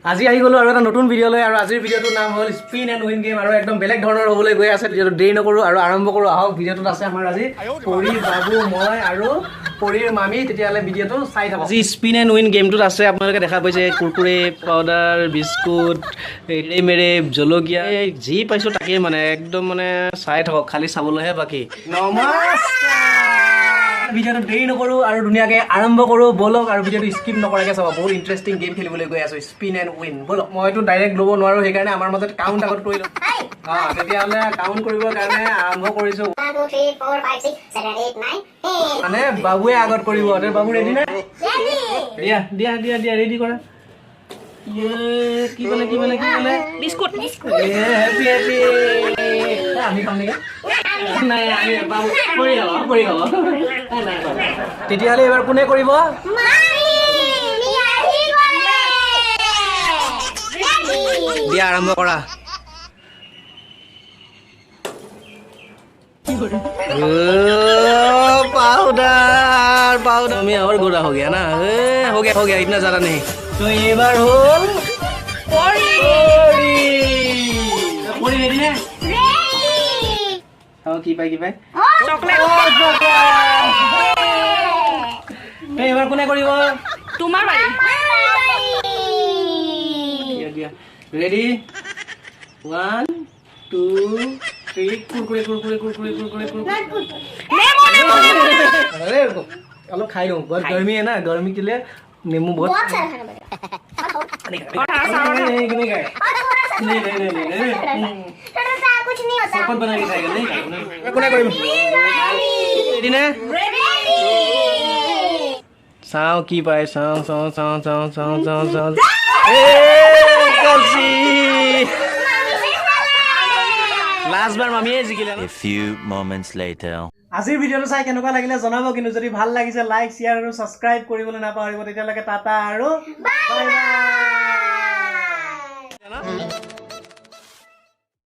আজি আহি গলো আৰু এটা নতুন ভিডিঅ' লৈ আৰু আজিৰ ভিডিঅ'টোৰ নাম হ'ল স্পিন এণ্ড উইন গেম আৰু একদম বেলেগ ধৰণৰ হ'বলৈ গৈ আছে ভিডিঅ'টো দেৰি নকৰোঁ আৰু আৰম্ভ কৰোঁ আহক ভিডিঅ'টোত আছে আমাৰ আজি পৰি বাবু মই আৰু পৰিৰ মামী তেতিয়াহ'লে ভিডিঅ'টো চাই থাকক আজি স্পিন এণ্ড উইন গেমটোত আছে আপোনালোকে দেখা পাইছে কুৰকুৰে পাউডাৰ বিস্কুট মেৰে জলকীয়া যি পাইছোঁ তাকেই মানে একদম মানে চাই থাকক খালি চাবলৈহে বাকী ভিডিঅ'টো দেৰি নকৰোঁ আৰু ধুনীয়াকৈ আৰম্ভ কৰোঁ ব'লক আৰু ভিডিঅ'টো স্কিপ নকৰাকৈ চাব বহুত ইণ্টাৰেষ্টিং গেম খেলিবলৈ গৈ আছোঁ স্পিন এণ্ড উইন ব'লক মইতো ডাইৰেক্ট ল'ব নোৱাৰোঁ সেইকাৰণে আমাৰ মাজত কাউণ্ট আগত কৰি লওঁ তেতিয়াহ'লে কাউণ্ট কৰিবৰ কাৰণে আৰম্ভ কৰিছোঁ মানে বাবুৱে আগত কৰিব বাবু ৰেডি নে দিয়া দিয়া দিয়া দিয়া ৰেডি কৰা কি ক'লে বিস্কুট হেপী হেপী আমি খাম নেকি নাই আমি বাবু পৰি খাব তেতিয়াহ'লে এবাৰ কোনে কৰিব দিয়া আৰম্ভ কৰা पाउडर पाउडर में और गोरा हो गया ना हो गया इतना ज़्यादा नहीं तो ये बार होल पोरी रेडी है हाँ की पाई चॉकलेट तो ये बार कोने करिबो तुम्हार बारी दिया रेडी 1 2 3 कुरकुरे अरे अलग खाई लूं बहुत गर्मी है ना गर्मी के लिए नींबू बहुत सारा खाना पड़ेगा नहीं कुछ नहीं होता सब बना के खाएगा नहीं कोने कोई रेडी ना साव की पाए साव ए कलसी लास्ट बार मामी जिकिले a few moments later আজিৰ ভিডিঅ'টো চাই কেনেকুৱা লাগিলে জনাব কিন্তু যদি ভাল লাগিছে লাইক শেয়াৰ আৰু সাবস্ক্ৰাইব কৰিবলৈ নাপাহৰিব তেতিয়ালৈকে টাটা আৰু বাই বাই